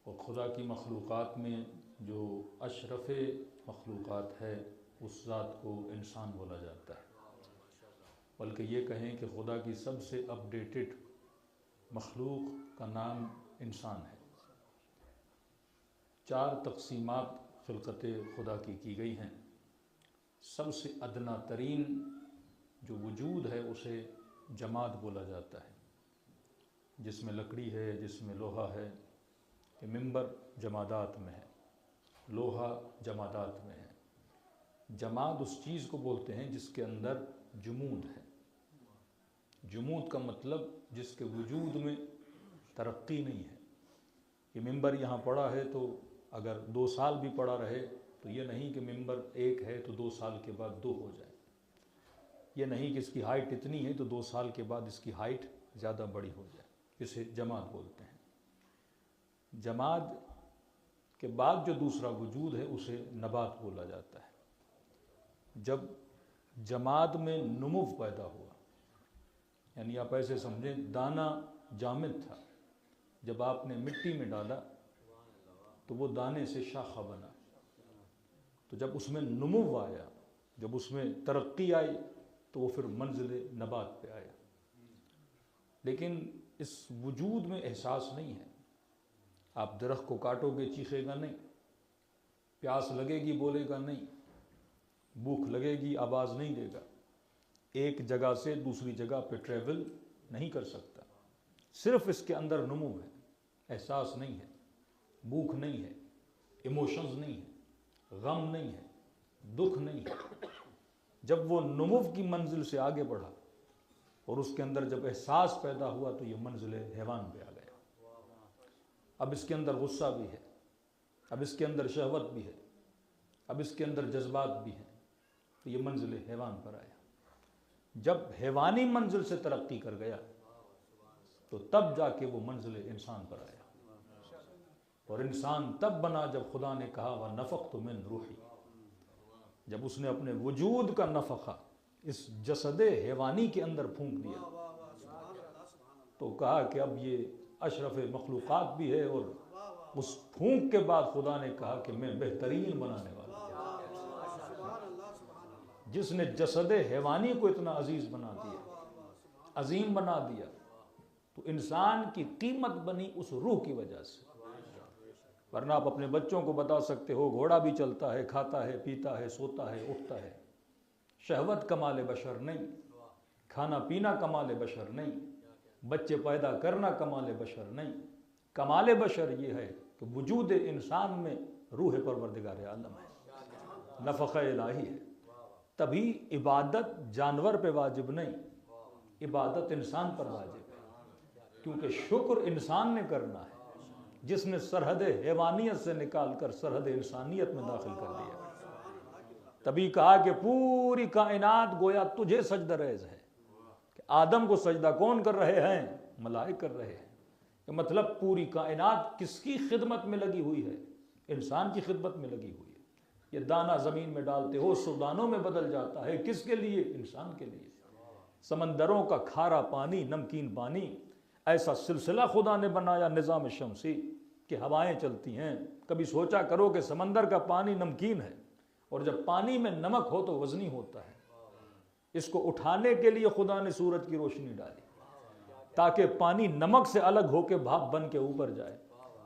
اور خدا کی مخلوقات میں جو اشرف مخلوقات ہے اس ذات کو انسان بولا جاتا ہے، بلکہ یہ کہیں کہ خدا کی سب سے اپڈیٹڈ مخلوق کا نام انسان ہے۔ 4 تقسیمات خلقت خدا کی گئی ہیں۔ سب سے ادنا ترین جو وجود ہے اسے جماد بولا جاتا ہے، جس میں لکڑی ہے، جس میں لوہا ہے، کہ ممبر جمادات میں ہے، لوہا جمادات میں ہے۔ جماد اس چیز کو بولتے ہیں جس کے اندر جمود ہے۔ جمود کا مطلب جس کے وجود میں ترقی نہیں ہے۔ یہ ممبر یہاں پڑا ہے تو اگر 2 سال بھی پڑا رہے تو یہ نہیں کہ ممبر 1 ہے تو 2 سال کے بعد 2 ہو جائے، یہ نہیں کہ اس کی ہائٹ اتنی ہے تو 2 سال کے بعد اس کی ہائٹ زیادہ بڑی ہو جائے، اسے جماد بولتے ہیں۔ جماد کے بعد جو دوسرا وجود ہے اسے نبات بولا جاتا ہے۔ جب جماد میں نمو پیدا ہوا، یعنی آپ ایسے سمجھیں دانہ جامد تھا، جب آپ نے مٹی میں ڈالا تو وہ دانے سے شاخہ بنا، تو جب اس میں نمو آیا، جب اس میں ترقی آئی تو وہ پھر منزل نبات پہ آیا۔ لیکن اس وجود میں احساس نہیں ہے۔ آپ درخت کو کاٹو گے چیخے گا نہیں، پیاس لگے گی بولے گا نہیں، بھوک لگے گی آواز نہیں دے گا، ایک جگہ سے دوسری جگہ پہ ٹریول نہیں کر سکتا۔ صرف اس کے اندر نمو ہے، احساس نہیں ہے، بھوک نہیں ہے، ایموشنز نہیں ہے، غم نہیں ہے، دکھ نہیں ہے۔ جب وہ نمو کی منزل سے آگے بڑھا اور اس کے اندر جب احساس پیدا ہوا تو یہ منزل حیوان پہ آ گیا۔ اب اس کے اندر غصہ بھی ہے، اب اس کے اندر شہوت بھی ہے، اب اس کے اندر جذبات بھی ہیں، تو یہ منزل حیوان پر آیا۔ جب حیوانی منزل سے ترقی کر گیا تو تب جا کے وہ منزل انسان پر آیا، اور انسان تب بنا جب خدا نے کہا وَنَفَخْتُ مِن رُوحِي، جب اس نے اپنے وجود کا نفخہ اس جسد حیوانی کے اندر پھونک دیا تو کہا کہ اب یہ اشرف مخلوقات بھی ہے، اور اس پھونک کے بعد خدا نے کہا کہ میں بہترین بنانے والا ہوں۔ جس نے جسد حیوانی کو اتنا عزیز بنا دیا، عظیم بنا دیا، تو انسان کی قیمت بنی اس روح کی وجہ سے۔ ورنہ آپ اپنے بچوں کو بتا سکتے ہو گھوڑا بھی چلتا ہے، کھاتا ہے، پیتا ہے، سوتا ہے، اٹھتا ہے، شہوت کمال بشر نہیں، کھانا پینا کمال بشر نہیں، بچے پیدا کرنا کمال بشر نہیں۔ کمال بشر یہ ہے کہ وجود انسان میں روح پروردگار عالم ہے، نفخہ الہی ہے۔ تبھی عبادت جانور پہ واجب نہیں، عبادت انسان پر واجب ہے، کیونکہ شکر انسان نے کرنا ہے جس نے سرحد حیوانیت سے نکال کر سرحد انسانیت میں داخل کر دیا۔ تبھی کہا کہ پوری کائنات گویا تجھے سجدہ ریز ہے۔ کہ آدم کو سجدہ کون کر رہے ہیں؟ ملائک کر رہے ہیں۔ کہ مطلب پوری کائنات کس کی خدمت میں لگی ہوئی ہے؟ انسان کی خدمت میں لگی ہوئی ہے۔ یہ دانہ زمین میں ڈالتے ہو 100 دانوں میں بدل جاتا ہے، کس کے لیے؟ انسان کے لیے۔ سمندروں کا کھارا پانی، نمکین پانی، ایسا سلسلہ خدا نے بنایا نظام شمسی کہ ہوائیں چلتی ہیں۔ کبھی سوچا کرو کہ سمندر کا پانی نمکین ہے، اور جب پانی میں نمک ہو تو وزنی ہوتا ہے۔ اس کو اٹھانے کے لیے خدا نے سورج کی روشنی ڈالی تاکہ پانی نمک سے الگ ہو کے بھاپ بن کے اوپر جائے،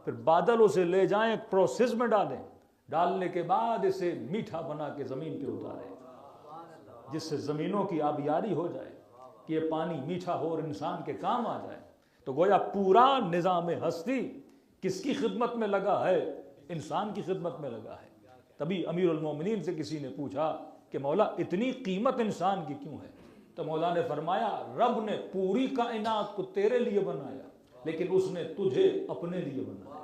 پھر بادل اسے لے جائیں پروسیس میں ڈالیں، ڈالنے کے بعد اسے میٹھا بنا کے زمین پہ اتاریں، جس سے زمینوں کی آبیاری ہو جائے کہ یہ پانی میٹھا ہو اور انسان کے کام آ جائے۔ تو گویا پورا نظام ہستی کس کی خدمت میں لگا ہے؟ انسان کی خدمت میں لگا ہے۔ تبھی امیر المومنین سے کسی نے پوچھا کہ مولا اتنی قیمت انسان کی کیوں ہے؟ تو مولا نے فرمایا رب نے پوری کائنات کو تیرے لیے بنایا، لیکن اس نے تجھے اپنے لیے بنایا۔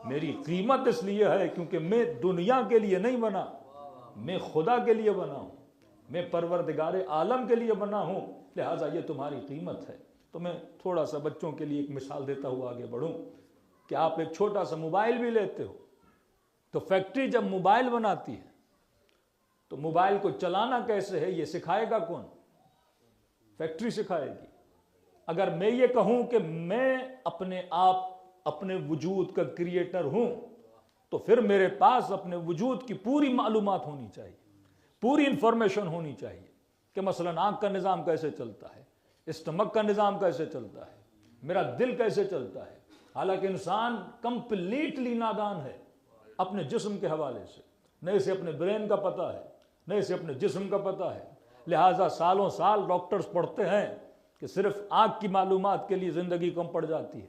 میری قیمت اس لیے ہے کیونکہ میں دنیا کے لیے نہیں بنا، میں خدا کے لیے بنا ہوں، میں پروردگار عالم کے لیے بنا ہوں، لہٰذا یہ تمہاری قیمت ہے۔ تو میں تھوڑا سا بچوں کے لیے ایک مثال دیتا ہوا آگے بڑھوں کہ آپ ایک چھوٹا سا موبائل بھی لیتے ہو تو فیکٹری جب موبائل بناتی ہے تو موبائل کو چلانا کیسے ہے یہ سکھائے گا کون؟ فیکٹری سکھائے گی۔ اگر میں یہ کہوں کہ میں اپنے آپ اپنے وجود کا کریٹر ہوں تو پھر میرے پاس اپنے وجود کی پوری معلومات ہونی چاہیے، پوری انفارمیشن ہونی چاہیے کہ مثلا آنکھ کا نظام کیسے چلتا ہے، اسٹمک کا نظام کیسے چلتا ہے، میرا دل کیسے چلتا ہے۔ حالانکہ انسان کمپلیٹلی نادان ہے اپنے جسم کے حوالے سے، نہ اسے اپنے برین کا پتہ ہے، نہ اسے اپنے جسم کا پتہ ہے۔ لہٰذا سالوں سال ڈاکٹرز پڑھتے ہیں کہ صرف آنکھ کی معلومات کے لیے زندگی کم پڑ جاتی ہے،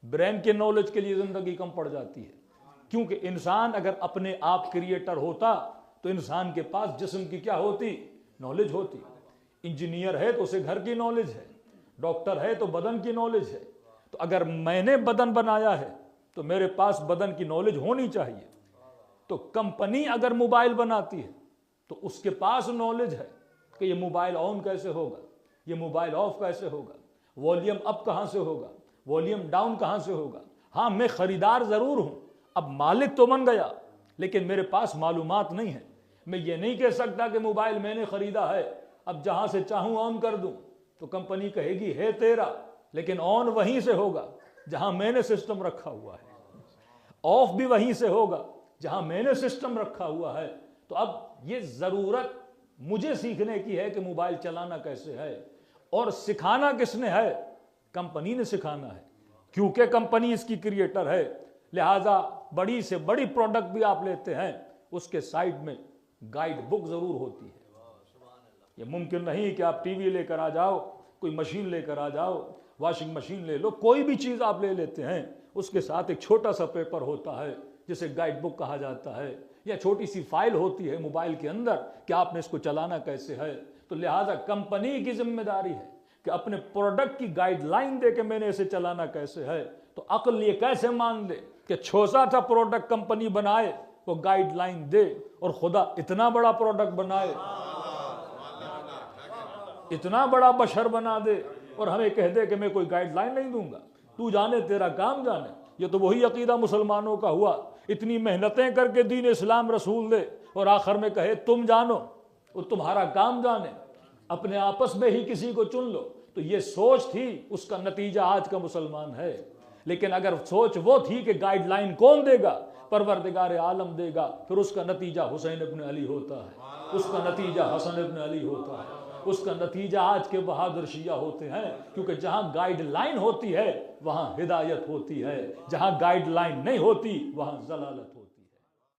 برین کے نالج کے لیے زندگی کم پڑ جاتی ہے، کیونکہ انسان اگر اپنے آپ کریٹر ہوتا تو انسان کے پاس جسم کی کیا ہوتی؟ نالج ہوتی۔ انجینئر ہے تو اسے گھر کی نالج ہے، ڈاکٹر ہے تو بدن کی نالج ہے۔ تو اگر میں نے بدن بنایا ہے تو میرے پاس بدن کی نالج ہونی چاہیے۔ تو کمپنی اگر موبائل بناتی ہے تو اس کے پاس نالج ہے کہ یہ موبائل آن کیسے ہوگا، یہ موبائل آف کیسے ہوگا، والیوم اپ کہاں سے ہوگا، والیوم ڈاؤن کہاں سے ہوگا۔ ہاں میں خریدار ضرور ہوں، اب مالک تو بن گیا لیکن میرے پاس معلومات نہیں ہے۔ میں یہ نہیں کہہ سکتا کہ موبائل میں نے خریدا ہے اب جہاں سے چاہوں آن کر دوں، تو کمپنی کہے گی ہے تیرا، لیکن آن وہیں سے ہوگا جہاں میں نے سسٹم رکھا ہوا ہے، آف بھی وہیں سے ہوگا جہاں میں نے سسٹم رکھا ہوا ہے۔ تو اب یہ ضرورت مجھے سیکھنے کی ہے کہ موبائل چلانا کیسے ہے، اور سکھانا کس نے ہے؟ کمپنی نے سکھانا ہے، کیونکہ کمپنی اس کی کریٹر ہے۔ لہٰذا بڑی سے بڑی پروڈکٹ بھی آپ لیتے ہیں اس کے سائڈ میں گائیڈ بک ضرور ہوتی ہے۔ یہ ممکن نہیں کہ آپ ٹی وی لے کر آ جاؤ، کوئی مشین لے کر آ جاؤ، واشنگ مشین لے لو، کوئی بھی چیز آپ لے لیتے ہیں اس کے ساتھ ایک چھوٹا سا پیپر ہوتا ہے جسے گائیڈ بک کہا جاتا ہے، یا چھوٹی سی فائل ہوتی ہے موبائل کے اندر کہ آپ نے اس کو چلانا کیسے ہے۔ تو لہٰذا کمپنی کی ذمہ داری ہے کہ اپنے پروڈکٹ کی گائیڈ لائن دے کہ میں نے اسے چلانا کیسے ہے۔ تو عقل یہ کیسے مان لے کہ چھوٹا سا پروڈکٹ کمپنی بنائے، وہ گائیڈ لائن دے، اور خدا اتنا بڑا پروڈکٹ بنائے، اتنا بڑا بشر بنا دے اور ہمیں کہہ دے کہ میں کوئی گائیڈ لائن نہیں دوں گا، تو جانے تیرا کام جانے۔ یہ تو وہی عقیدہ مسلمانوں کا ہوا، اتنی محنتیں کر کے دین اسلام رسول دے اور آخر میں کہے تم جانو اور تمہارا کام جانے، اپنے آپس میں ہی کسی کو چن لو۔ تو یہ سوچ تھی، اس کا نتیجہ آج کا مسلمان ہے۔ لیکن اگر سوچ وہ تھی کہ گائیڈ لائن کون دے گا؟ پروردگار عالم دے گا، پھر اس کا نتیجہ حسین ابن علی ہوتا ہے، اس کا نتیجہ حسن ابن علی ہوتا ہے، اس کا نتیجہ آج کے بہادر شیعہ ہوتے ہیں۔ کیونکہ جہاں گائیڈ لائن ہوتی ہے وہاں ہدایت ہوتی ہے، جہاں گائیڈ لائن نہیں ہوتی وہاں ضلالت ہوتی ہے۔